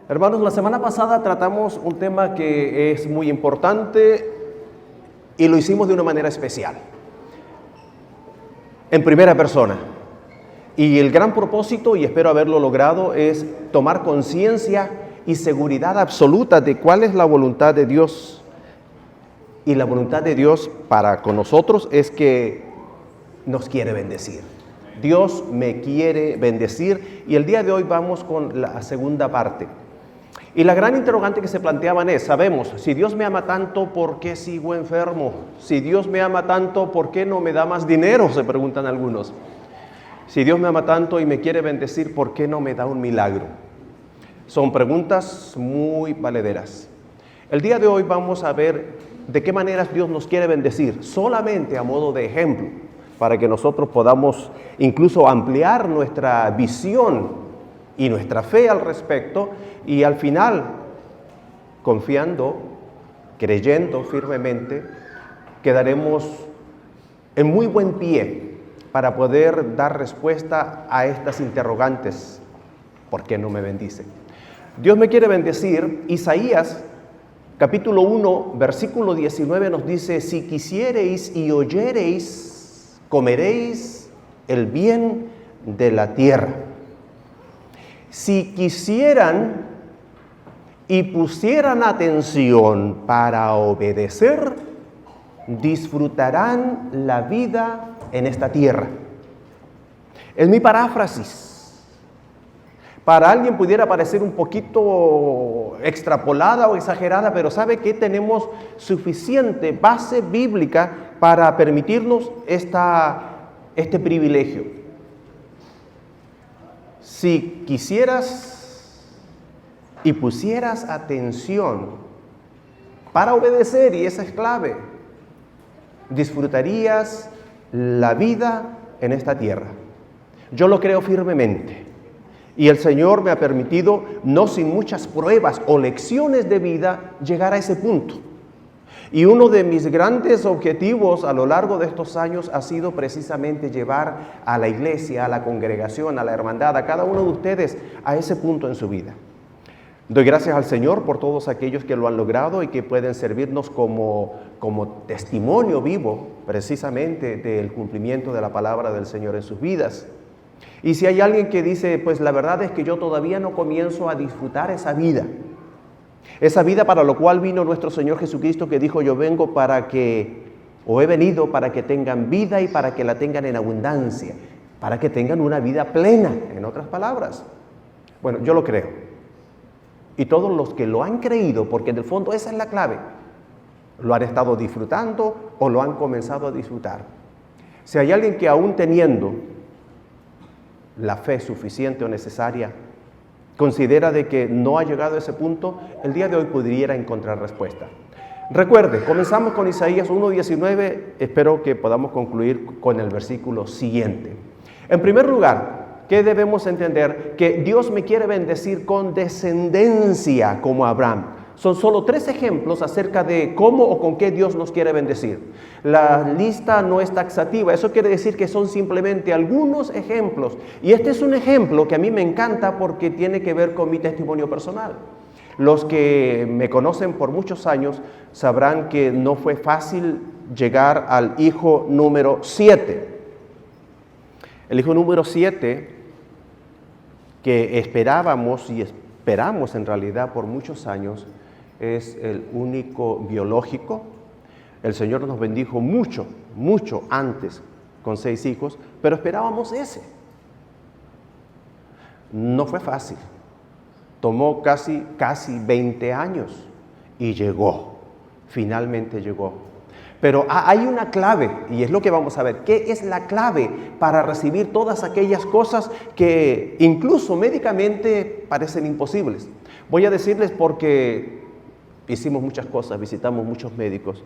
Hermanos, la semana pasada tratamos un tema que es muy importante y lo hicimos de una manera especial, en primera persona. Y el gran propósito, y espero haberlo logrado, es tomar conciencia y seguridad absoluta de cuál es la voluntad de Dios. Y la voluntad de Dios para con nosotros es que nos quiere bendecir. Dios me quiere bendecir y el día de hoy vamos con la segunda parte. Y la gran interrogante que se planteaban es, sabemos, si Dios me ama tanto, ¿por qué sigo enfermo? Si Dios me ama tanto, ¿por qué no me da más dinero? Se preguntan algunos. Si Dios me ama tanto y me quiere bendecir, ¿por qué no me da un milagro? Son preguntas muy valederas. El día de hoy vamos a ver de qué maneras Dios nos quiere bendecir, solamente a modo de ejemplo, para que nosotros podamos incluso ampliar nuestra visión y nuestra fe al respecto, y al final, confiando, creyendo firmemente, quedaremos en muy buen pie para poder dar respuesta a estas interrogantes. ¿Por qué no me bendice? Dios me quiere bendecir. Isaías, capítulo 1, versículo 19 nos dice, si quisiereis y oyereis, comeréis el bien de la tierra. Si quisieran y pusieran atención para obedecer, disfrutarán la vida en esta tierra. Es mi paráfrasis. Para alguien pudiera parecer un poquito extrapolada o exagerada, pero sabe que tenemos suficiente base bíblica para permitirnos este privilegio. Si quisieras y pusieras atención para obedecer, y esa es clave, disfrutarías la vida en esta tierra. Yo lo creo firmemente. Y el Señor me ha permitido, no sin muchas pruebas o lecciones de vida, llegar a ese punto. Y uno de mis grandes objetivos a lo largo de estos años ha sido precisamente llevar a la iglesia, a la congregación, a la hermandad, a cada uno de ustedes a ese punto en su vida. Doy gracias al Señor por todos aquellos que lo han logrado y que pueden servirnos como testimonio vivo precisamente del cumplimiento de la palabra del Señor en sus vidas. Y si hay alguien que dice, pues la verdad es que yo todavía no comienzo a disfrutar esa vida para lo cual vino nuestro Señor Jesucristo, que dijo, yo vengo he venido para que tengan vida y para que la tengan en abundancia, para que tengan una vida plena, en otras palabras. Bueno, yo lo creo. Y todos los que lo han creído, porque en el fondo esa es la clave, lo han estado disfrutando o lo han comenzado a disfrutar. Si hay alguien que aún teniendo la fe suficiente o necesaria, considera de que no ha llegado a ese punto, el día de hoy pudiera encontrar respuesta. Recuerde, comenzamos con Isaías 1:19, espero que podamos concluir con el versículo siguiente. En primer lugar, ¿qué debemos entender? Que Dios me quiere bendecir con descendencia como Abraham. Son solo 3 ejemplos acerca de cómo o con qué Dios nos quiere bendecir. La lista no es taxativa, eso quiere decir que son simplemente algunos ejemplos. Y este es un ejemplo que a mí me encanta porque tiene que ver con mi testimonio personal. Los que me conocen por muchos años sabrán que no fue fácil llegar al hijo número 7. El hijo número 7 que esperábamos y esperamos en realidad por muchos años, es el único biológico. El Señor nos bendijo mucho antes con 6 hijos, pero esperábamos ese. No fue fácil. Tomó casi 20 años y finalmente llegó. Pero hay una clave, y es lo que vamos a ver. ¿Qué es la clave para recibir todas aquellas cosas que incluso médicamente parecen imposibles? Voy a decirles porque hicimos muchas cosas, visitamos muchos médicos.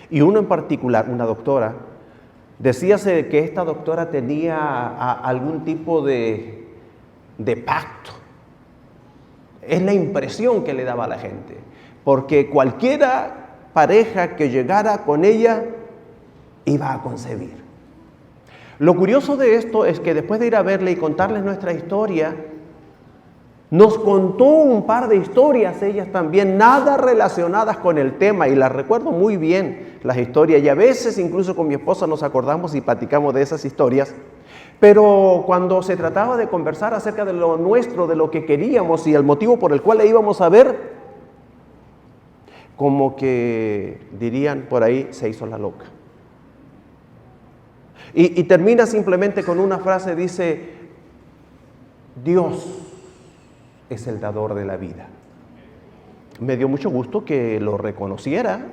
Y uno en particular, una doctora, decíase que esta doctora tenía algún tipo de pacto. Es la impresión que le daba a la gente. Porque cualquiera pareja que llegara con ella iba a concebir. Lo curioso de esto es que después de ir a verle y contarles nuestra historia, Nos contó un par de historias, ellas también, nada relacionadas con el tema, y las recuerdo muy bien, las historias, y a veces incluso con mi esposa nos acordamos y platicamos de esas historias, pero cuando se trataba de conversar acerca de lo nuestro, de lo que queríamos y el motivo por el cual le íbamos a ver, como que dirían por ahí, se hizo la loca. Y termina simplemente con una frase, dice, Dios es el dador de la vida. Me dio mucho gusto que lo reconociera.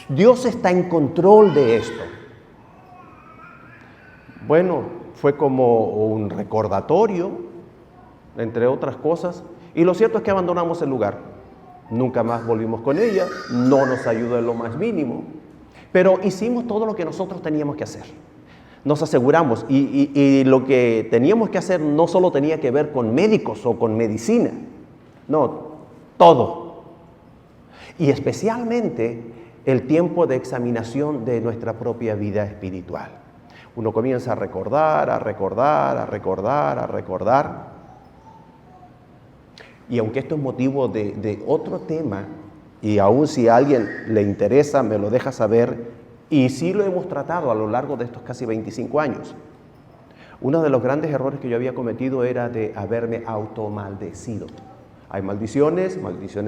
Dios está en control de esto. Bueno, fue como un recordatorio, entre otras cosas, y lo cierto es que abandonamos el lugar. Nunca más volvimos con ella, no nos ayudó en lo más mínimo, pero hicimos todo lo que nosotros teníamos que hacer. Nos aseguramos, y lo que teníamos que hacer no solo tenía que ver con médicos o con medicina, no, todo. Y especialmente el tiempo de examinación de nuestra propia vida espiritual. Uno comienza a recordar, a recordar, a recordar, a recordar. Y aunque esto es motivo de otro tema, y aún si a alguien le interesa, me lo deja saber, y sí lo hemos tratado a lo largo de estos casi 25 años. Uno de los grandes errores que yo había cometido era de haberme automaldecido. Hay maldiciones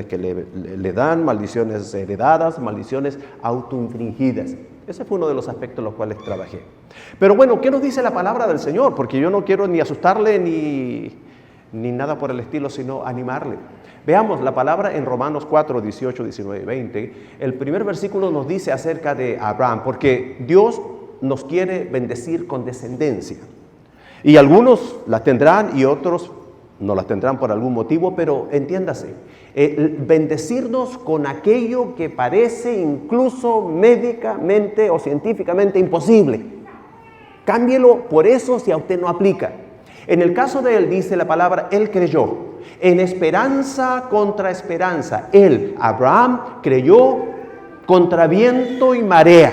que le dan, maldiciones heredadas, maldiciones autoinfringidas. Ese fue uno de los aspectos en los cuales trabajé. Pero bueno, ¿qué nos dice la palabra del Señor? Porque yo no quiero ni asustarle ni nada por el estilo, sino animarle. Veamos la palabra en Romanos 4, 18, 19 y 20. El primer versículo nos dice acerca de Abraham, porque Dios nos quiere bendecir con descendencia. Y algunos las tendrán y otros no las tendrán por algún motivo, pero entiéndase, bendecirnos con aquello que parece incluso médicamente o científicamente imposible. Cámbielo por eso si a usted no aplica. En el caso de él, dice la palabra, él creyó, en esperanza contra esperanza. Él, Abraham, creyó contra viento y marea.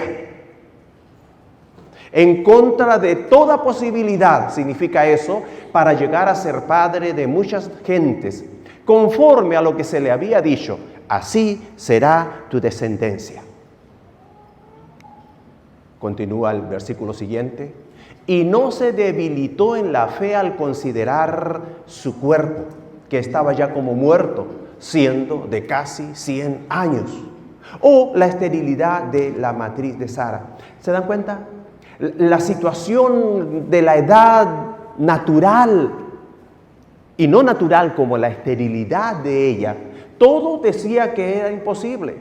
En contra de toda posibilidad, significa eso, para llegar a ser padre de muchas gentes, conforme a lo que se le había dicho, así será tu descendencia. Continúa el versículo siguiente. Y no se debilitó en la fe al considerar su cuerpo, que estaba ya como muerto, siendo de casi 100 años. O la esterilidad de la matriz de Sara. ¿Se dan cuenta? La situación de la edad natural y no natural como la esterilidad de ella, todo decía que era imposible.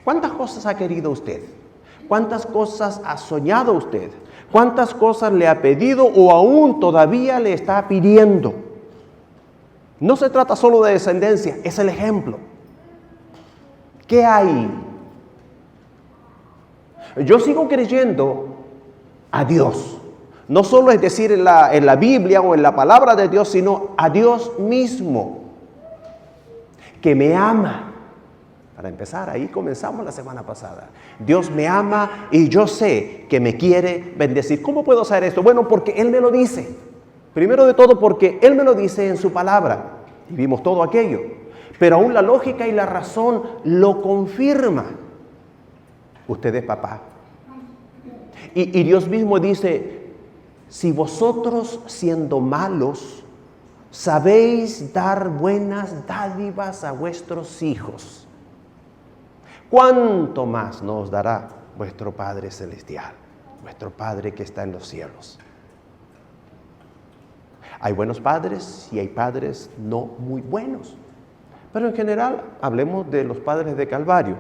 ¿Cuántas cosas ha querido usted? ¿Cuántas cosas ha soñado usted? ¿Cuántas cosas le ha pedido o aún todavía le está pidiendo? No se trata solo de descendencia, es el ejemplo. ¿Qué hay? Yo sigo creyendo a Dios. No solo es decir en la Biblia o en la palabra de Dios, sino a Dios mismo, que me ama. Para empezar, ahí comenzamos la semana pasada. Dios me ama y yo sé que me quiere bendecir. ¿Cómo puedo saber esto? Bueno, porque Él me lo dice. Primero de todo, porque Él me lo dice en su palabra. Y vimos todo aquello. Pero aún la lógica y la razón lo confirman. Usted es papá. Y Dios mismo dice, si vosotros siendo malos, sabéis dar buenas dádivas a vuestros hijos, ¿cuánto más nos dará vuestro Padre Celestial, vuestro Padre que está en los cielos? Hay buenos padres y hay padres no muy buenos. Pero en general, hablemos de los padres de Calvario,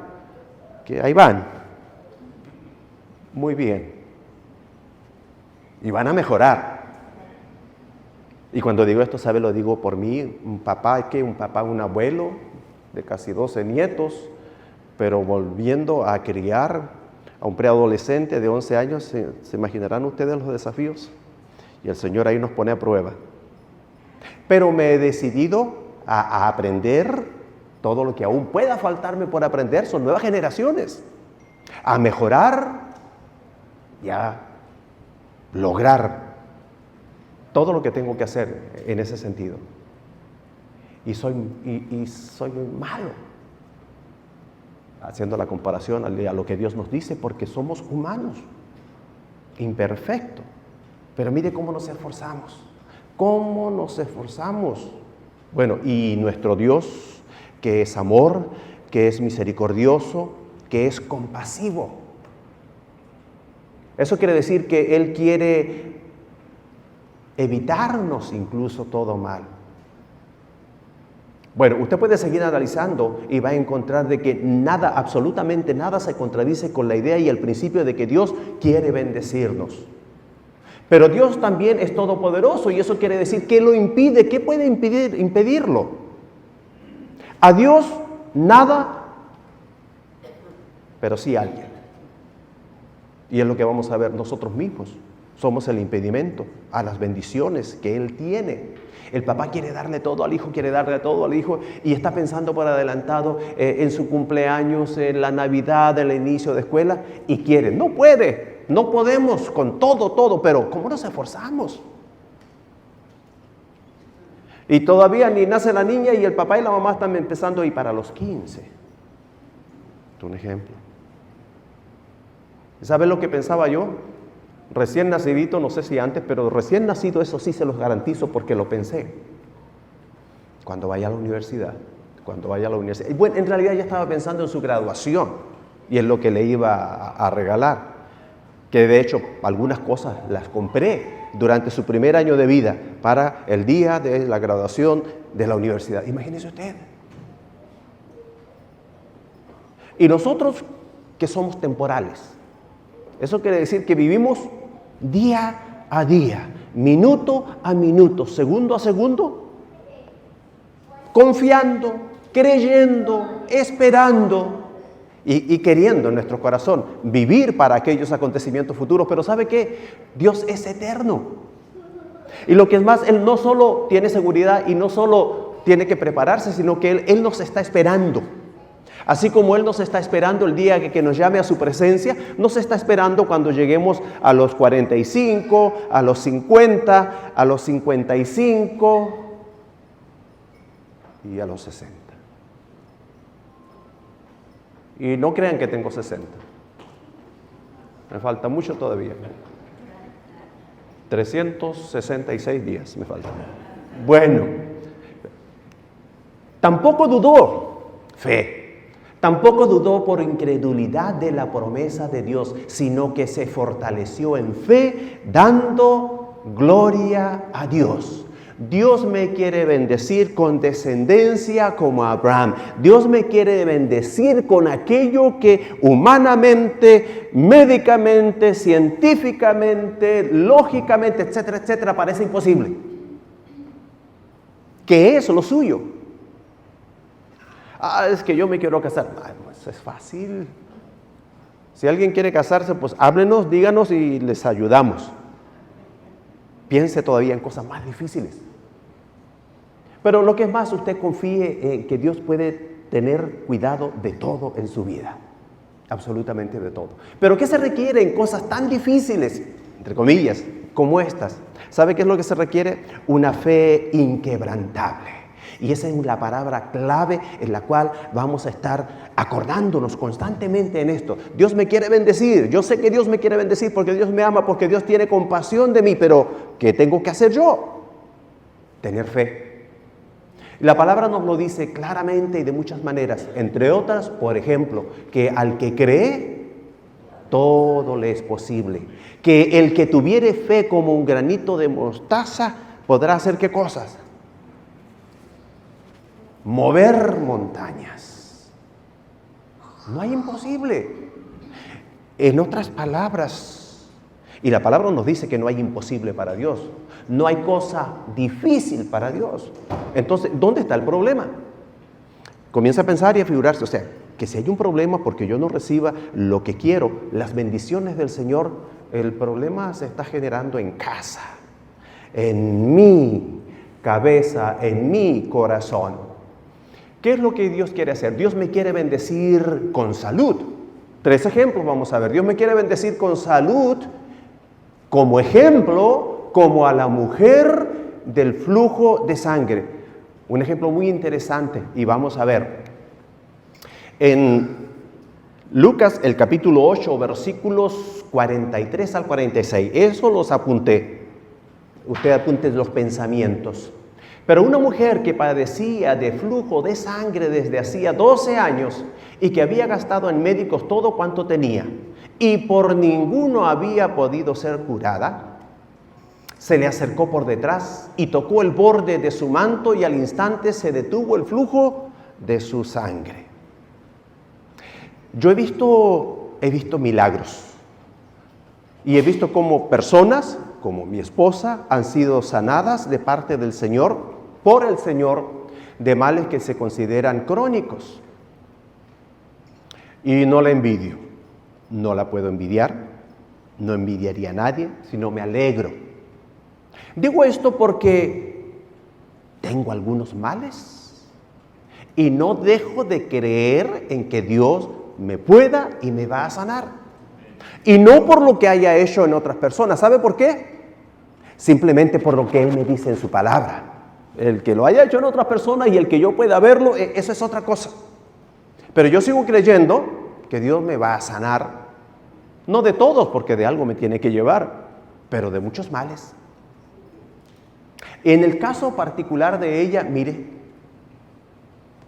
que ahí van. Muy bien. Y van a mejorar. Y cuando digo esto, ¿sabe? Lo digo por mí. Un papá, un abuelo de casi 12 nietos, pero volviendo a criar a un preadolescente de 11 años, ¿se imaginarán ustedes los desafíos? Y el Señor ahí nos pone a prueba. Pero me he decidido a aprender todo lo que aún pueda faltarme por aprender, son nuevas generaciones, a mejorar y a lograr todo lo que tengo que hacer en ese sentido. y soy muy malo. Haciendo la comparación a lo que Dios nos dice, porque somos humanos, imperfectos. Pero mire cómo nos esforzamos. ¿Cómo nos esforzamos? Bueno, y nuestro Dios, que es amor, que es misericordioso, que es compasivo. Eso quiere decir que Él quiere evitarnos incluso todo mal. Bueno, usted puede seguir analizando y va a encontrar de que nada, absolutamente nada se contradice con la idea y el principio de que Dios quiere bendecirnos. Pero Dios también es todopoderoso y eso quiere decir que lo impide. ¿Qué puede impedirlo? A Dios nada, pero sí alguien. Y es lo que vamos a ver nosotros mismos. Somos el impedimento a las bendiciones que Él tiene. El papá quiere darle todo al hijo, quiere darle todo al hijo y está pensando por adelantado en su cumpleaños, en la Navidad, en el inicio de escuela y quiere. No puede, no podemos con todo, pero ¿cómo nos esforzamos? Y todavía ni nace la niña y el papá y la mamá están empezando y para los 15. Es un ejemplo. ¿Sabes lo que pensaba yo? Recién nacidito, no sé si antes, pero recién nacido, eso sí se los garantizo porque lo pensé. Cuando vaya a la universidad. Y bueno, en realidad ya estaba pensando en su graduación y en lo que le iba a regalar. Que de hecho algunas cosas las compré durante su primer año de vida para el día de la graduación de la universidad. Imagínese usted. Y nosotros que somos temporales. Eso quiere decir que vivimos día a día, minuto a minuto, segundo a segundo, confiando, creyendo, esperando y queriendo en nuestro corazón vivir para aquellos acontecimientos futuros. Pero ¿sabe qué? Dios es eterno. Y lo que es más, Él no solo tiene seguridad y no solo tiene que prepararse, sino que Él nos está esperando. Así como Él nos está esperando el día que nos llame a su presencia, nos está esperando cuando lleguemos a los 45, a los 50, a los 55 y a los 60. Y no crean que tengo 60. Me falta mucho todavía. 366 días me faltan. Bueno, tampoco dudó fe. Tampoco dudó por incredulidad de la promesa de Dios, sino que se fortaleció en fe, dando gloria a Dios. Dios me quiere bendecir con descendencia como Abraham. Dios me quiere bendecir con aquello que humanamente, médicamente, científicamente, lógicamente, etcétera, etcétera, parece imposible. ¿Qué es lo suyo? Es que yo me quiero casar. Eso es fácil. Si alguien quiere casarse, pues háblenos, díganos y les ayudamos. Piense todavía en cosas más difíciles. Pero lo que es más, usted confíe en que Dios puede tener cuidado de todo en su vida. Absolutamente de todo. Pero ¿qué se requiere en cosas tan difíciles, entre comillas, como estas? ¿Sabe qué es lo que se requiere? Una fe inquebrantable. Y esa es la palabra clave en la cual vamos a estar acordándonos constantemente en esto. Dios me quiere bendecir. Yo sé que Dios me quiere bendecir porque Dios me ama, porque Dios tiene compasión de mí. Pero ¿qué tengo que hacer yo? Tener fe. La palabra nos lo dice claramente y de muchas maneras. Entre otras, por ejemplo, que al que cree, todo le es posible. Que el que tuviere fe como un granito de mostaza, podrá hacer ¿qué cosas? Mover montañas. No hay imposible. En otras palabras, y la palabra nos dice que no hay imposible para Dios. No hay cosa difícil para Dios. Entonces, ¿dónde está el problema? Comienza a pensar y a figurarse, o sea, que si hay un problema porque yo no reciba lo que quiero, las bendiciones del Señor, el problema se está generando en casa, en mi cabeza, en mi corazón. ¿Qué es lo que Dios quiere hacer? Dios me quiere bendecir con salud. 3 ejemplos vamos a ver. Dios me quiere bendecir con salud, como ejemplo, como a la mujer del flujo de sangre. Un ejemplo muy interesante, y vamos a ver. En Lucas, el capítulo 8, versículos 43 al 46, eso los apunté. Usted apunte los pensamientos. Pero una mujer que padecía de flujo de sangre desde hacía 12 años y que había gastado en médicos todo cuanto tenía y por ninguno había podido ser curada, se le acercó por detrás y tocó el borde de su manto y al instante se detuvo el flujo de su sangre. Yo he visto milagros y he visto cómo personas, como mi esposa, han sido sanadas de parte del Señor, por el Señor, de males que se consideran crónicos. Y no la envidio, no la puedo envidiar, no envidiaría a nadie, sino me alegro. Digo esto porque tengo algunos males y no dejo de creer en que Dios me pueda y me va a sanar. Y no por lo que haya hecho en otras personas. ¿Sabe por qué? Simplemente por lo que Él me dice en su palabra. El que lo haya hecho en otras personas y el que yo pueda verlo, eso es otra cosa. Pero yo sigo creyendo que Dios me va a sanar. No de todos, porque de algo me tiene que llevar, pero de muchos males. En el caso particular de ella, mire,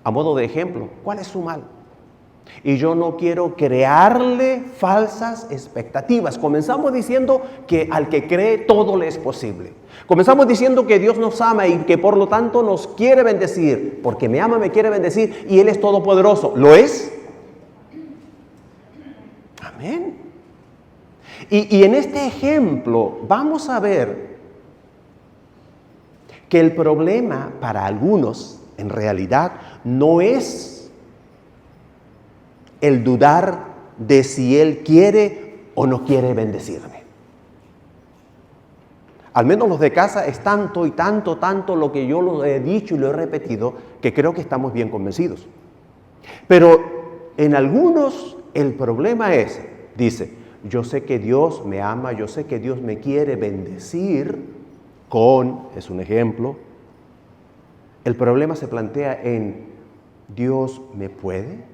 a modo de ejemplo, ¿cuál es su mal? Y yo no quiero crearle falsas expectativas. Comenzamos diciendo que al que cree todo le es posible. Comenzamos diciendo que Dios nos ama y que por lo tanto nos quiere bendecir. Porque me ama, me quiere bendecir y Él es todopoderoso. ¿Lo es? Amén. Y en este ejemplo vamos a ver que el problema para algunos en realidad no es el dudar de si Él quiere o no quiere bendecirme. Al menos los de casa es tanto y tanto lo que yo lo he dicho y lo he repetido, que creo que estamos bien convencidos. Pero en algunos el problema es, dice, yo sé que Dios me ama, yo sé que Dios me quiere bendecir con, es un ejemplo. El problema se plantea en, ¿Dios me puede?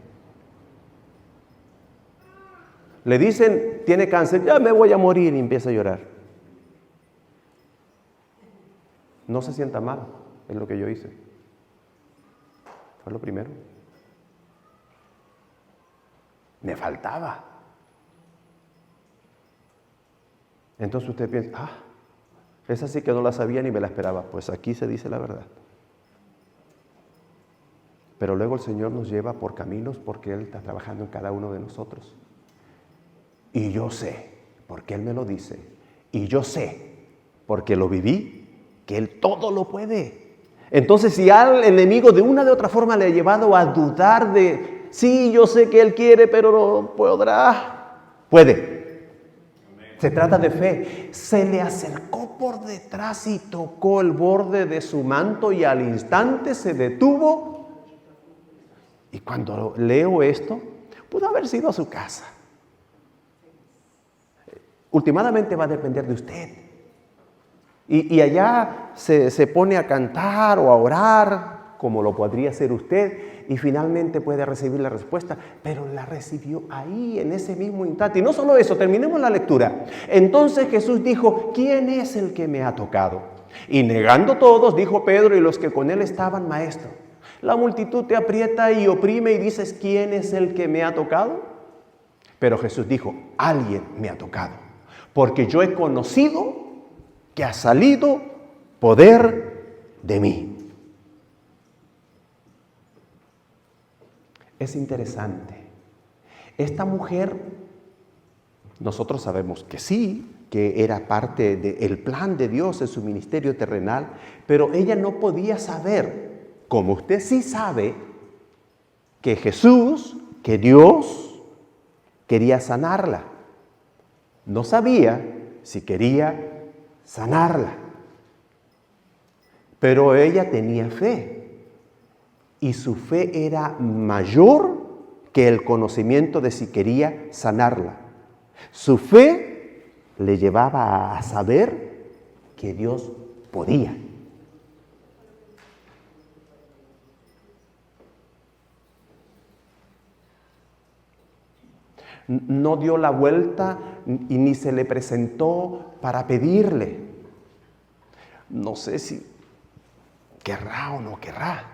Le dicen, tiene cáncer, ya me voy a morir, y empieza a llorar. No se sienta mal, es lo que yo hice. Fue lo primero. Me faltaba. Entonces usted piensa, esa sí que no la sabía ni me la esperaba. Pues aquí se dice la verdad. Pero luego el Señor nos lleva por caminos porque Él está trabajando en cada uno de nosotros. Y yo sé, porque Él me lo dice, y yo sé, porque lo viví, que Él todo lo puede. Entonces, si al enemigo de una de otra forma le ha llevado a dudar de, sí, yo sé que Él quiere, pero no podrá, puede. Se trata de fe. Se le acercó por detrás y tocó el borde de su manto y al instante se detuvo. Y cuando leo esto, pudo haber sido a su casa. Últimamente va a depender de usted. Y allá se pone a cantar o a orar, como lo podría hacer usted, y finalmente puede recibir la respuesta, pero la recibió ahí, en ese mismo instante. Y no solo eso, terminemos la lectura. Entonces Jesús dijo, ¿quién es el que me ha tocado? Y negando todos, dijo Pedro y los que con él estaban, Maestro, la multitud te aprieta y oprime y dices, ¿quién es el que me ha tocado? Pero Jesús dijo, alguien me ha tocado, porque yo he conocido que ha salido poder de mí. Es interesante. Esta mujer, nosotros sabemos que sí, que era parte del plan de Dios en su ministerio terrenal, pero ella no podía saber, como usted sí sabe, que Jesús, que Dios quería sanarla. No sabía si quería sanarla. Pero ella tenía fe. Y su fe era mayor que el conocimiento de si quería sanarla. Su fe le llevaba a saber que Dios podía. No dio la vuelta y ni se le presentó para pedirle. No sé si querrá o no querrá.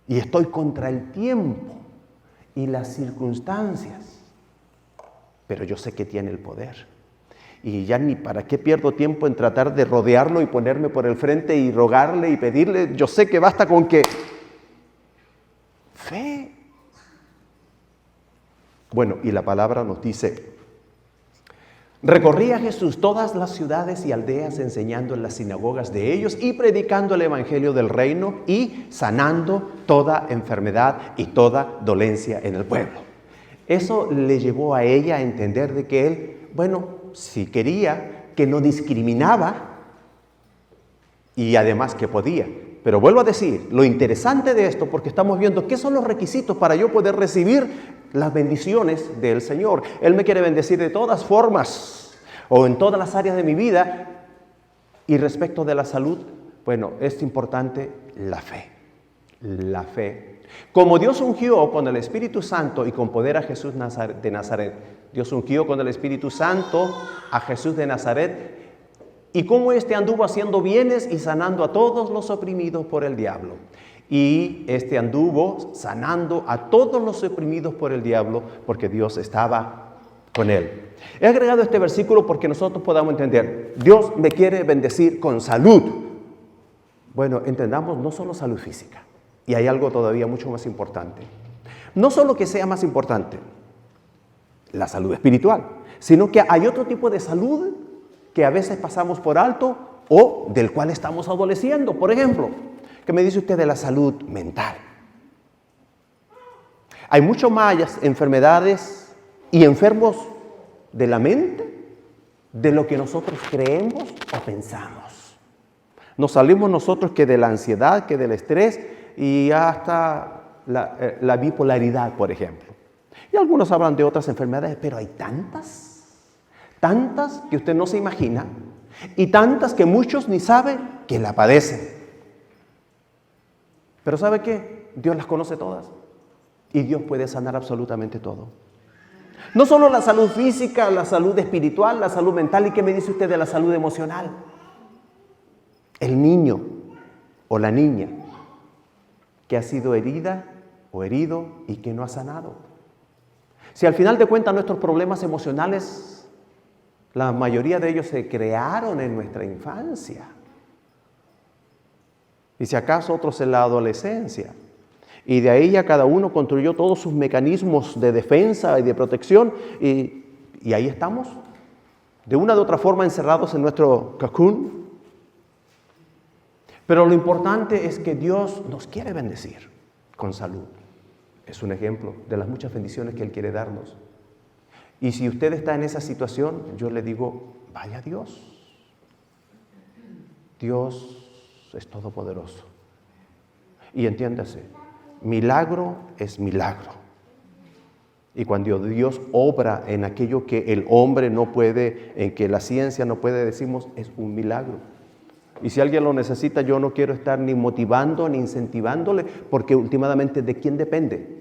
Y estoy contra el tiempo y las circunstancias. Pero yo sé que tiene el poder. Y ya ni para qué pierdo tiempo en tratar de rodearlo y ponerme por el frente y rogarle y pedirle. Yo sé que basta con que fe. Bueno, y la palabra nos dice: recorría Jesús todas las ciudades y aldeas, enseñando en las sinagogas de ellos y predicando el evangelio del reino y sanando toda enfermedad y toda dolencia en el pueblo. Eso le llevó a ella a entender de que él, si quería, que no discriminaba y además que podía. Pero vuelvo a decir, lo interesante de esto, porque estamos viendo qué son los requisitos para yo poder recibir las bendiciones del Señor. Él me quiere bendecir de todas formas o en todas las áreas de mi vida. Y respecto de la salud, es importante la fe. La fe. Como Dios ungió con el Espíritu Santo y con poder a Jesús de Nazaret. Dios ungió con el Espíritu Santo a Jesús de Nazaret. Y cómo éste anduvo haciendo bienes y sanando a todos los oprimidos por el diablo. Y éste anduvo sanando a todos los oprimidos por el diablo porque Dios estaba con él. He agregado este versículo porque nosotros podamos entender, Dios me quiere bendecir con salud. Entendamos, no solo salud física. Y hay algo todavía mucho más importante. No solo que sea más importante la salud espiritual, sino que hay otro tipo de salud que a veces pasamos por alto o del cual estamos adoleciendo. Por ejemplo, ¿qué me dice usted de la salud mental? Hay mucho más enfermedades y enfermos de la mente de lo que nosotros creemos o pensamos. Nos salimos nosotros que de la ansiedad, que del estrés y hasta la bipolaridad, por ejemplo. Y algunos hablan de otras enfermedades, pero hay tantas que usted no se imagina y tantas que muchos ni saben que la padecen. Pero ¿sabe qué? Dios las conoce todas y Dios puede sanar absolutamente todo. No solo la salud física, la salud espiritual, la salud mental. ¿Y qué me dice usted de la salud emocional? El niño o la niña que ha sido herida o herido y que no ha sanado. Si al final de cuentas nuestros problemas emocionales, la mayoría de ellos se crearon en nuestra infancia. Y si acaso otros en la adolescencia. Y de ahí ya cada uno construyó todos sus mecanismos de defensa y de protección. Y ahí estamos, de una u otra forma encerrados en nuestro cocoon. Pero lo importante es que Dios nos quiere bendecir con salud. Es un ejemplo de las muchas bendiciones que Él quiere darnos. Y si usted está en esa situación, yo le digo, vaya a Dios. Dios es todopoderoso. Y entiéndase, milagro es milagro. Y cuando Dios obra en aquello que el hombre no puede, en que la ciencia no puede, decimos, es un milagro. Y si alguien lo necesita, yo no quiero estar ni motivando ni incentivándole, porque últimamente ¿de quién depende?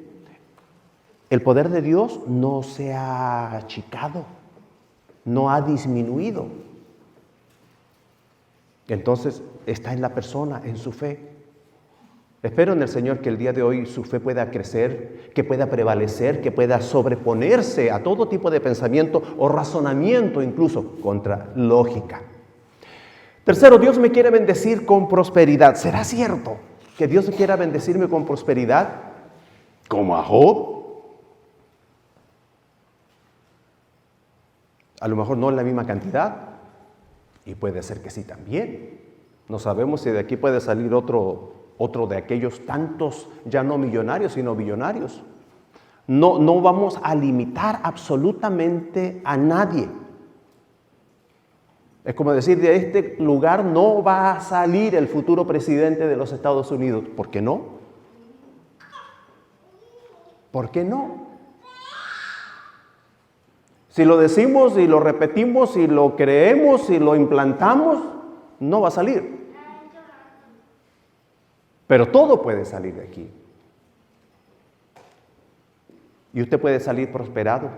El poder de Dios no se ha achicado, no ha disminuido. Entonces está en la persona, en su fe. Espero en el Señor que el día de hoy su fe pueda crecer, que pueda prevalecer, que pueda sobreponerse a todo tipo de pensamiento o razonamiento, incluso contra lógica. Tercero, Dios me quiere bendecir con prosperidad. ¿Será cierto que Dios quiera bendecirme con prosperidad? ¿Como a Job? A lo mejor no en la misma cantidad, y puede ser que sí también. No sabemos si de aquí puede salir otro de aquellos tantos, ya no millonarios, sino billonarios. No vamos a limitar absolutamente a nadie. Es como decir, de este lugar no va a salir el futuro presidente de los Estados Unidos. ¿Por qué no? ¿Por qué no? Si lo decimos y lo repetimos y lo creemos y lo implantamos, no va a salir. Pero todo puede salir de aquí. y usted puede salir prosperado,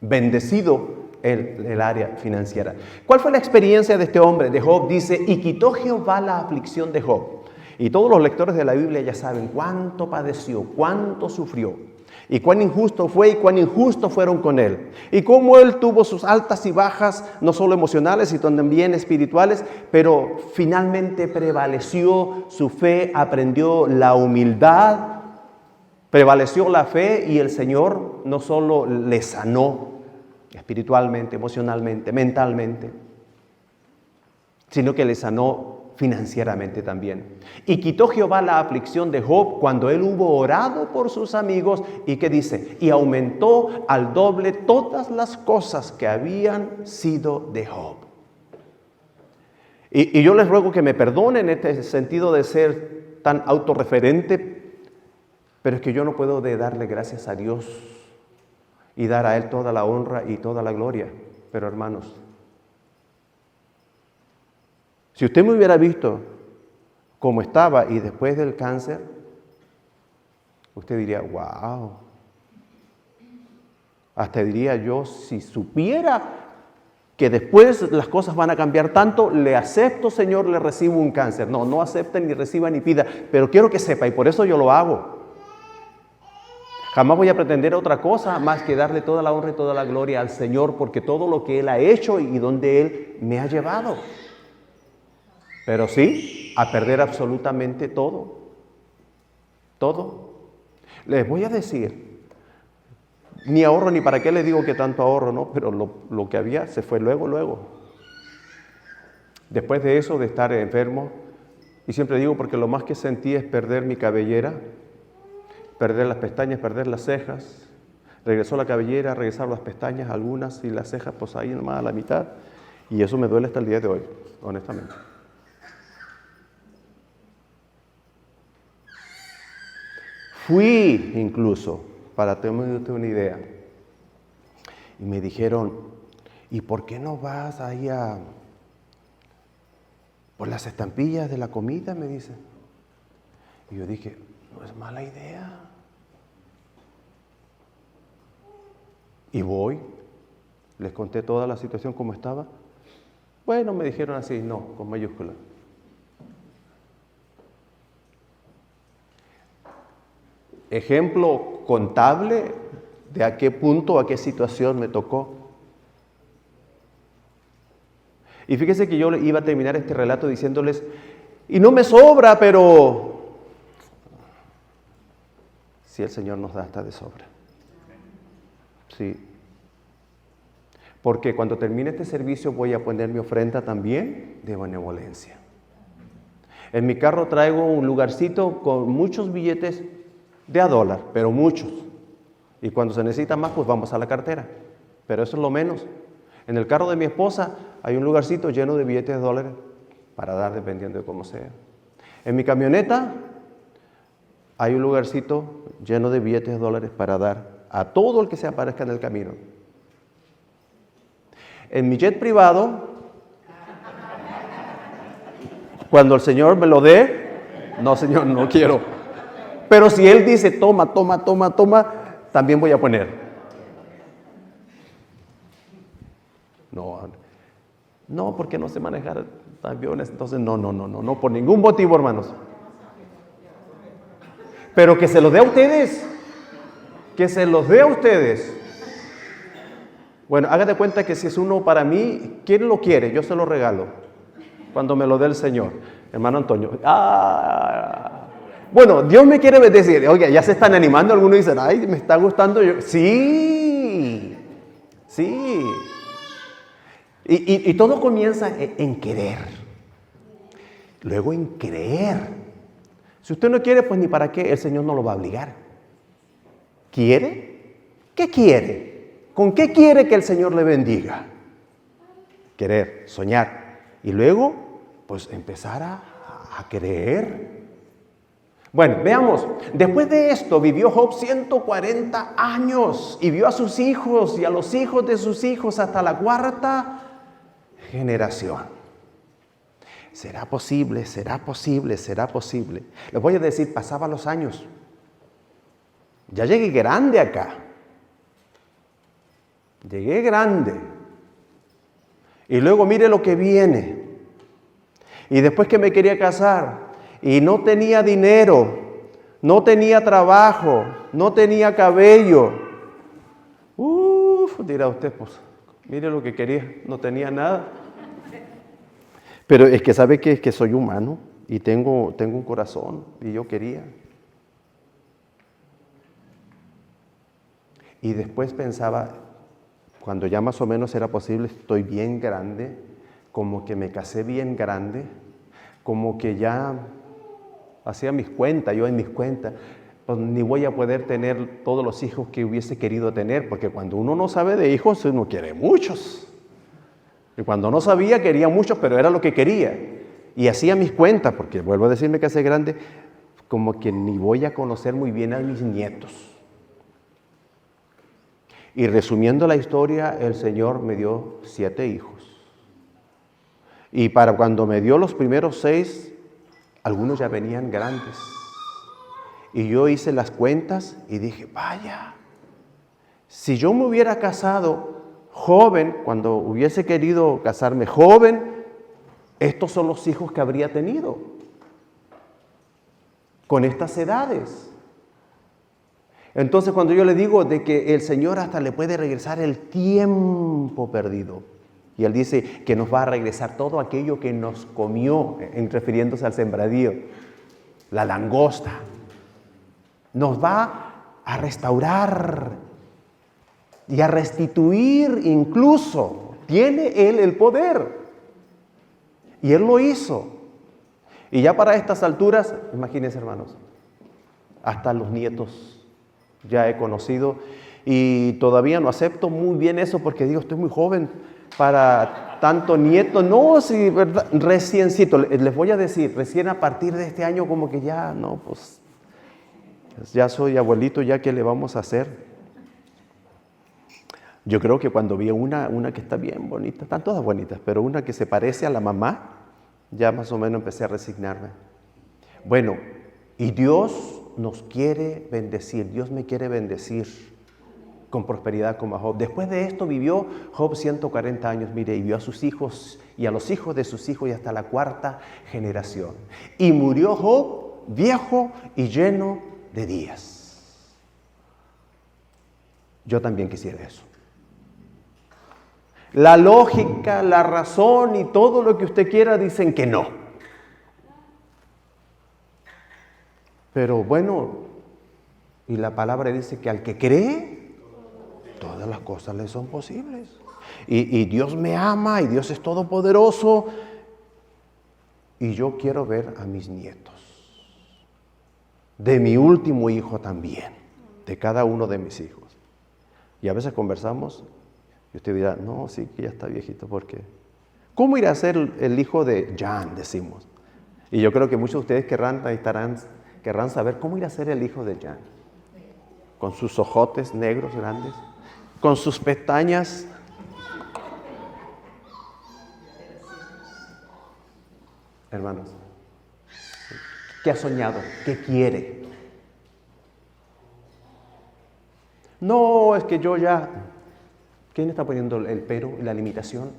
bendecido en el área financiera. ¿Cuál fue la experiencia de este hombre, de Job? Dice, y quitó Jehová la aflicción de Job. Y todos los lectores de la Biblia ya saben cuánto padeció, cuánto sufrió, y cuán injusto fue y cuán injustos fueron con él. Y cómo él tuvo sus altas y bajas, no solo emocionales, sino también espirituales, pero finalmente prevaleció su fe, aprendió la humildad, prevaleció la fe, y el Señor no solo le sanó espiritualmente, emocionalmente, mentalmente, sino que le sanó financieramente también. Y quitó Jehová la aflicción de Job cuando él hubo orado por sus amigos. ¿Y qué dice? Y aumentó al doble todas las cosas que habían sido de Job. Y yo les ruego que me perdonen este sentido de ser tan autorreferente, pero es que yo no puedo de darle gracias a Dios y dar a Él toda la honra y toda la gloria. Pero hermanos, si usted me hubiera visto como estaba y después del cáncer, usted diría, wow. Hasta diría yo, si supiera que después las cosas van a cambiar tanto, le acepto, Señor, le recibo un cáncer. No, no acepte, ni reciba, ni pida, pero quiero que sepa, y por eso yo lo hago. Jamás voy a pretender otra cosa más que darle toda la honra y toda la gloria al Señor, porque todo lo que Él ha hecho y donde Él me ha llevado. Pero sí, a perder absolutamente todo. Todo. Les voy a decir, ni ahorro, ni para qué les digo que tanto ahorro, ¿no? Pero lo que había se fue luego. Después de eso, de estar enfermo, y siempre digo porque lo más que sentí es perder mi cabellera, perder las pestañas, perder las cejas. Regresó la cabellera, regresaron las pestañas, algunas, y las cejas, pues ahí nomás a la mitad. Y eso me duele hasta el día de hoy, honestamente. Fui incluso, para tener una idea, y me dijeron, ¿y por qué no vas ahí por las estampillas de la comida? Me dicen. Y yo dije, no es mala idea. Y voy, les conté toda la situación como estaba. Bueno, me dijeron así, no, con mayúscula. Ejemplo contable de a qué punto, a qué situación me tocó. Y fíjese que yo iba a terminar este relato diciéndoles, y no me sobra, pero si el Señor nos da hasta de sobra. Sí. Porque cuando termine este servicio voy a poner mi ofrenda también de benevolencia. En mi carro traigo un lugarcito con muchos billetes de $1, pero muchos. Y cuando se necesita más, pues vamos a la cartera. Pero eso es lo menos. En el carro de mi esposa hay un lugarcito lleno de billetes de $1 para dar dependiendo de cómo sea. En mi camioneta hay un lugarcito lleno de billetes de $1 para dar a todo el que se aparezca en el camino. En mi jet privado, cuando el Señor me lo dé, no, Señor, no quiero. Pero si Él dice, toma, también voy a poner. No, porque no sé manejar aviones, entonces no, por ningún motivo, hermanos. Pero que se los dé a ustedes. Que se los dé a ustedes. Bueno, haga de cuenta que si es uno para mí, ¿quién lo quiere? Yo se lo regalo. Cuando me lo dé el Señor. Hermano Antonio. Bueno, Dios me quiere bendecir. Oiga, ya se están animando. Algunos dicen, ay, me está gustando. Sí. Y todo comienza en querer. Luego en creer. Si usted no quiere, pues ni para qué. El Señor no lo va a obligar. ¿Quiere? ¿Qué quiere? ¿Con qué quiere que el Señor le bendiga? Querer, soñar. Y luego, pues empezar a creer. Bueno, veamos. Después de esto vivió Job 140 años y vio a sus hijos y a los hijos de sus hijos hasta la 4ª generación. ¿Será posible? Les voy a decir, pasaban los años. Ya llegué grande acá. Llegué grande. Y luego mire lo que viene. Y después que me quería casar y no tenía dinero, no tenía trabajo, no tenía cabello. Dirá usted, pues, mire lo que quería, no tenía nada. Pero es que sabe que es que soy humano y tengo un corazón y yo quería. Y después pensaba, cuando ya más o menos era posible, estoy bien grande, como que me casé bien grande, como que ya hacía mis cuentas, yo en mis cuentas, pues ni voy a poder tener todos los hijos que hubiese querido tener, porque cuando uno no sabe de hijos, uno quiere muchos. Y cuando no sabía, quería muchos, pero era lo que quería. Y hacía mis cuentas, porque vuelvo a decirme que hace grande, como que ni voy a conocer muy bien a mis nietos. Y resumiendo la historia, el Señor me dio 7 hijos. Y para cuando me dio los primeros 6, algunos ya venían grandes. Y yo hice las cuentas y dije, vaya, si yo me hubiera casado joven, cuando hubiese querido casarme joven, estos son los hijos que habría tenido, con estas edades. Entonces cuando yo le digo de que el Señor hasta le puede regresar el tiempo perdido, y Él dice que nos va a regresar todo aquello que nos comió, refiriéndose al sembradío, la langosta, nos va a restaurar y a restituir incluso. Tiene Él el poder. Y Él lo hizo. Y ya para estas alturas, imagínense hermanos, hasta los nietos ya he conocido y todavía no acepto muy bien eso porque digo, estoy muy joven para tanto nieto. No, sí, verdad, reciencito, les voy a decir, recién a partir de este año como que ya, no, pues ya soy abuelito, ya ¿qué le vamos a hacer? Yo creo que cuando vi una que está bien bonita, están todas bonitas, pero una que se parece a la mamá, ya más o menos empecé a resignarme. Bueno, y Dios nos quiere bendecir, Dios me quiere bendecir con prosperidad como a Job. Después de esto vivió Job 140 años, mire, y vio a sus hijos y a los hijos de sus hijos y hasta la 4ª generación. Y murió Job viejo y lleno de días. Yo también quisiera eso. La lógica, la razón y todo lo que usted quiera dicen que no. Pero bueno, y la palabra dice que al que cree, todas las cosas le son posibles. Y Dios me ama y Dios es todopoderoso. Y yo quiero ver a mis nietos. De mi último hijo también. De cada uno de mis hijos. Y a veces conversamos y usted dirá, no, sí que ya está viejito, ¿por qué? ¿Cómo irá a ser el hijo de Jan? Decimos. Y yo creo que muchos de ustedes querrán saber cómo irá a ser el hijo de Jan. Con sus ojotes negros grandes, con sus pestañas. Hermanos, ¿qué ha soñado? ¿Qué quiere? No, es que yo ya... ¿Quién está poniendo el pero y la limitación?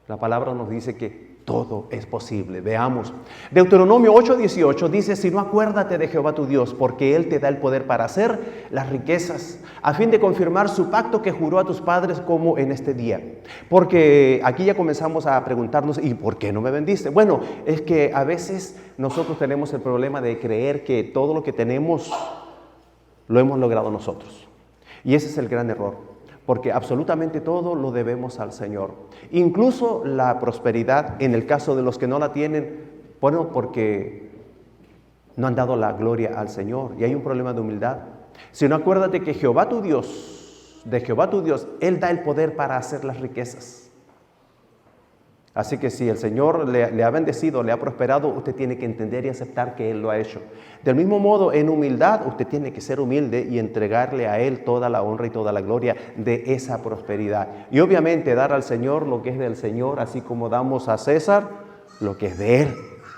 La palabra nos dice que todo es posible. Veamos. Deuteronomio 8:18 dice, si no, acuérdate de Jehová tu Dios, porque Él te da el poder para hacer las riquezas, a fin de confirmar su pacto que juró a tus padres como en este día. Porque aquí ya comenzamos a preguntarnos, ¿y por qué no me bendice? Bueno, es que a veces nosotros tenemos el problema de creer que todo lo que tenemos lo hemos logrado nosotros. Y ese es el gran error. Porque absolutamente todo lo debemos al Señor. Incluso la prosperidad, en el caso de los que no la tienen, bueno, porque no han dado la gloria al Señor. Y hay un problema de humildad. Si no, acuérdate que Jehová tu Dios, de Jehová tu Dios, Él da el poder para hacer las riquezas. Así que si el Señor le ha bendecido, le ha prosperado, usted tiene que entender y aceptar que Él lo ha hecho. Del mismo modo, en humildad, usted tiene que ser humilde y entregarle a Él toda la honra y toda la gloria de esa prosperidad. Y obviamente dar al Señor lo que es del Señor, así como damos a César lo que es de Él.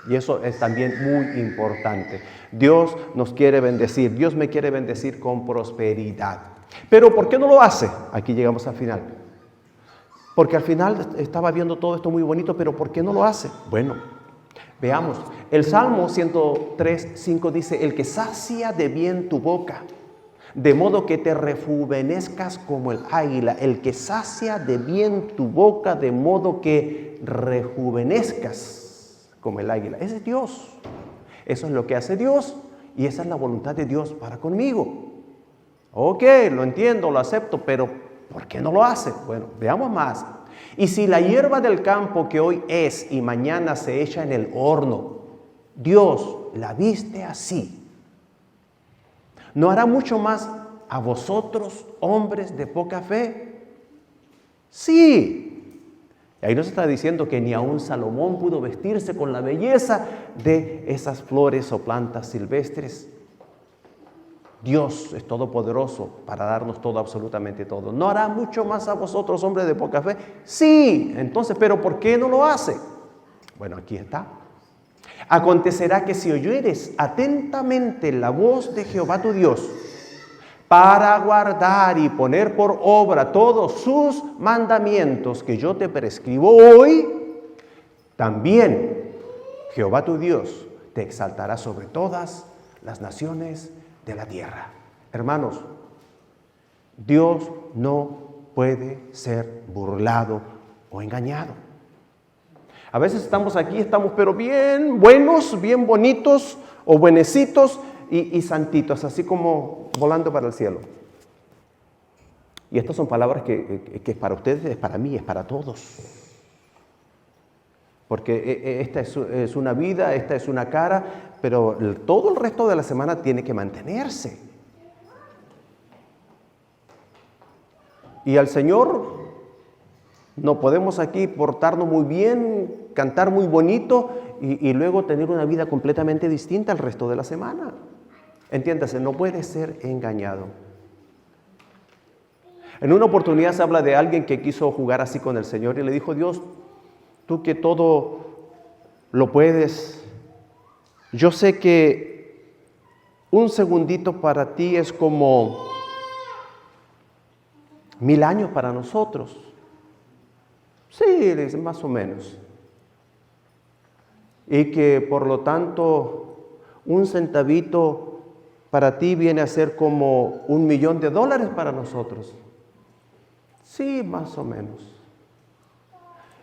Y eso es también muy importante. Dios nos quiere bendecir, Dios me quiere bendecir con prosperidad. Pero ¿por qué no lo hace? Aquí llegamos al final. Porque al final estaba viendo todo esto muy bonito, pero ¿por qué no lo hace? Bueno, veamos. El Salmo 103:5 dice: el que sacia de bien tu boca, de modo que te rejuvenezcas como el águila. El que sacia de bien tu boca, de modo que rejuvenezcas como el águila. Ese es Dios. Eso es lo que hace Dios y esa es la voluntad de Dios para conmigo. Ok, lo entiendo, lo acepto, pero ¿por qué no lo hace? Bueno, veamos más. Y si la hierba del campo que hoy es y mañana se echa en el horno, Dios la viste así, ¿no hará mucho más a vosotros, hombres de poca fe? Sí. Y ahí nos está diciendo que ni aun Salomón pudo vestirse con la belleza de esas flores o plantas silvestres. Dios es todopoderoso para darnos todo, absolutamente todo. ¿No hará mucho más a vosotros, hombres de poca fe? Sí. Entonces, ¿pero por qué no lo hace? Bueno, aquí está. Acontecerá que si oyeres atentamente la voz de Jehová tu Dios, para guardar y poner por obra todos sus mandamientos que yo te prescribo hoy, también Jehová tu Dios te exaltará sobre todas las naciones de la tierra. Hermanos, Dios no puede ser burlado o engañado. A veces estamos aquí, estamos pero bien buenos, bien bonitos o buenecitos y santitos, así como volando para el cielo. Y estas son palabras que es para ustedes, es para mí, es para todos. Porque esta es una vida, esta es una cara, pero todo el resto de la semana tiene que mantenerse. Y al Señor no podemos aquí portarnos muy bien, cantar muy bonito y luego tener una vida completamente distinta al resto de la semana. Entiéndase, no puede ser engañado. En una oportunidad se habla de alguien que quiso jugar así con el Señor y le dijo: Dios, tú que todo lo puedes, yo sé que un segundito para ti es como 1000 años para nosotros. Sí, más o menos. Y que por lo tanto un centavito para ti viene a ser como $1,000,000 para nosotros. Sí, más o menos.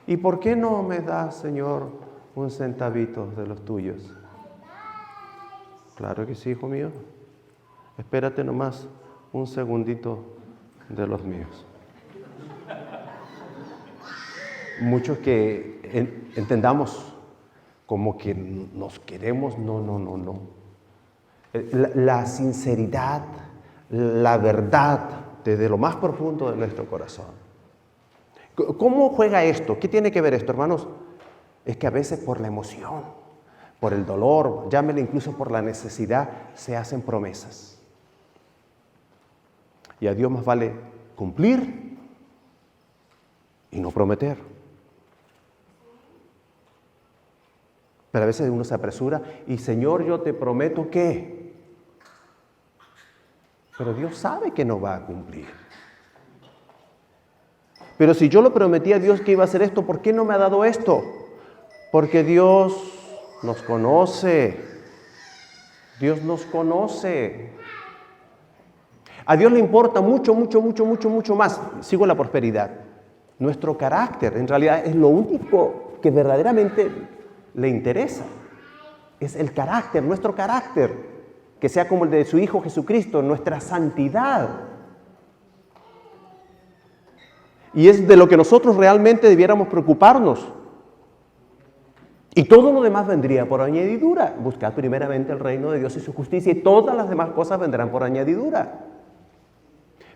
¿Y por qué no me das, Señor, un centavito de los tuyos? Claro que sí, hijo mío. Espérate nomás un segundito de los míos. Muchos que entendamos como que nos queremos, no. La sinceridad, la verdad desde lo más profundo de nuestro corazón. ¿Cómo juega esto? ¿Qué tiene que ver esto, hermanos? Es que a veces por la emoción, por el dolor, llámele incluso por la necesidad, se hacen promesas. Y a Dios más vale cumplir y no prometer. Pero a veces uno se apresura y Señor, yo te prometo que... Pero Dios sabe que no va a cumplir. Pero si yo le prometí a Dios que iba a hacer esto, ¿por qué no me ha dado esto? Porque Dios nos conoce. Dios nos conoce. A Dios le importa mucho más. Sigo la prosperidad. Nuestro carácter, en realidad, es lo único que verdaderamente le interesa. Es el carácter, nuestro carácter. Que sea como el de su Hijo Jesucristo, nuestra santidad. Y es de lo que nosotros realmente debiéramos preocuparnos. Y todo lo demás vendría por añadidura. Buscad primeramente el reino de Dios y su justicia y todas las demás cosas vendrán por añadidura.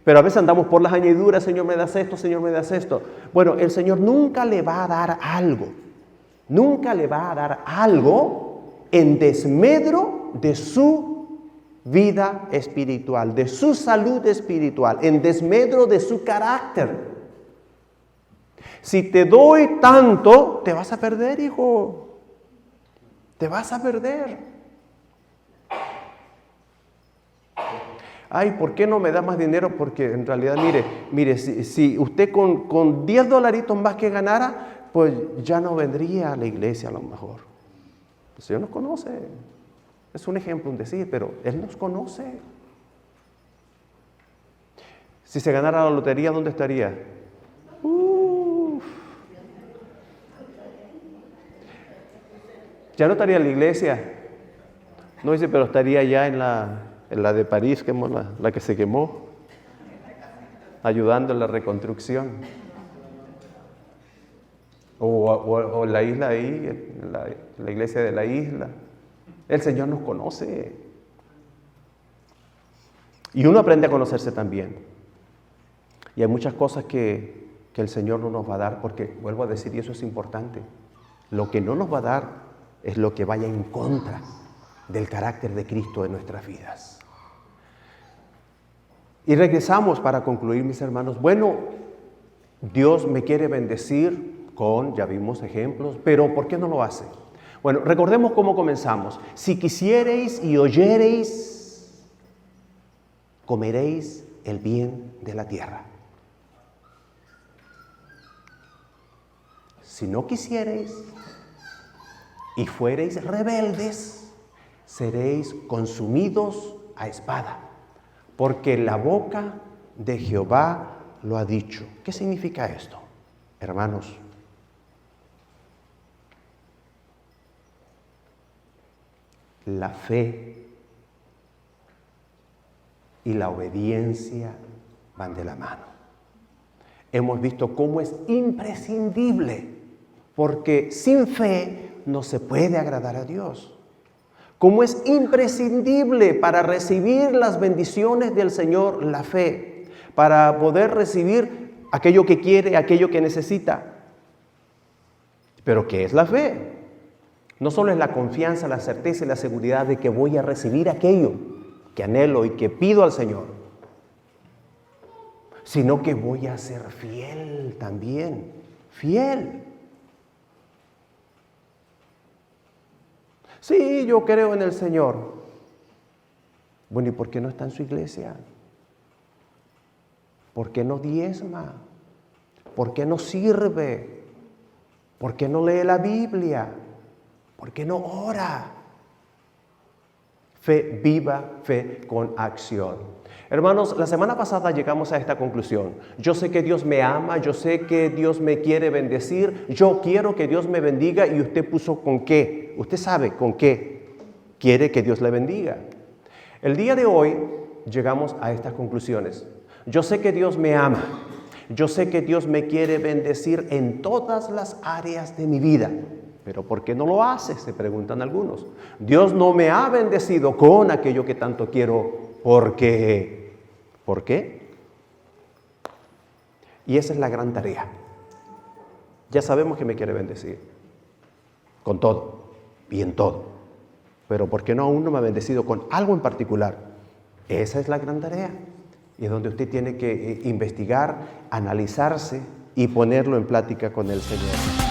Pero a veces andamos por las añadiduras: Señor, me das esto, Señor, me das esto. Bueno, el Señor nunca le va a dar algo. Nunca le va a dar algo en desmedro de su vida espiritual, de su salud espiritual, en desmedro de su carácter. Si te doy tanto, te vas a perder, hijo. Te vas a perder. Ay, ¿por qué no me da más dinero? Porque en realidad, mire, si usted con 10 dolaritos más que ganara, pues ya no vendría a la iglesia a lo mejor. El Señor nos conoce. Es un ejemplo, un decir, pero Él nos conoce. Si se ganara la lotería, ¿dónde estaría? Ya no estaría en la iglesia. No dice, pero estaría ya en la de París, que es la que se quemó, ayudando en la reconstrucción. O la isla ahí, la iglesia de la isla. El Señor nos conoce. Y uno aprende a conocerse también. Y hay muchas cosas que el Señor no nos va a dar, porque, vuelvo a decir, y eso es importante, lo que no nos va a dar es lo que vaya en contra del carácter de Cristo en nuestras vidas. Y regresamos para concluir, mis hermanos. Bueno, Dios me quiere bendecir ya vimos ejemplos, pero ¿por qué no lo hace? Bueno, recordemos cómo comenzamos. Si quisiereis y oyereis, comeréis el bien de la tierra. Si no quisiereis y fuereis rebeldes, seréis consumidos a espada, porque la boca de Jehová lo ha dicho. ¿Qué significa esto, hermanos? La fe y la obediencia van de la mano. Hemos visto cómo es imprescindible, porque sin fe no se puede agradar a Dios. Cómo es imprescindible para recibir las bendiciones del Señor la fe, para poder recibir aquello que quiere, aquello que necesita. ¿Pero qué es la fe? No solo es la confianza, la certeza y la seguridad de que voy a recibir aquello que anhelo y que pido al Señor, sino que voy a ser fiel también, fiel. Sí, yo creo en el Señor. Bueno, ¿y por qué no está en su iglesia? ¿Por qué no diezma? ¿Por qué no sirve? ¿Por qué no lee la Biblia? ¿Por qué no ora? Fe viva, fe con acción. Hermanos, la semana pasada llegamos a esta conclusión. Yo sé que Dios me ama, yo sé que Dios me quiere bendecir, yo quiero que Dios me bendiga, y usted puso con qué. Usted sabe con qué quiere que Dios le bendiga. El día de hoy llegamos a estas conclusiones. Yo sé que Dios me ama, yo sé que Dios me quiere bendecir en todas las áreas de mi vida. ¿Pero por qué no lo hace?, se preguntan algunos. Dios no me ha bendecido con aquello que tanto quiero. ¿Por qué? ¿Por qué? Y esa es la gran tarea. Ya sabemos que me quiere bendecir con todo y en todo. Pero ¿por qué no aún no me ha bendecido con algo en particular? Esa es la gran tarea. Y es donde usted tiene que investigar, analizarse y ponerlo en plática con el Señor.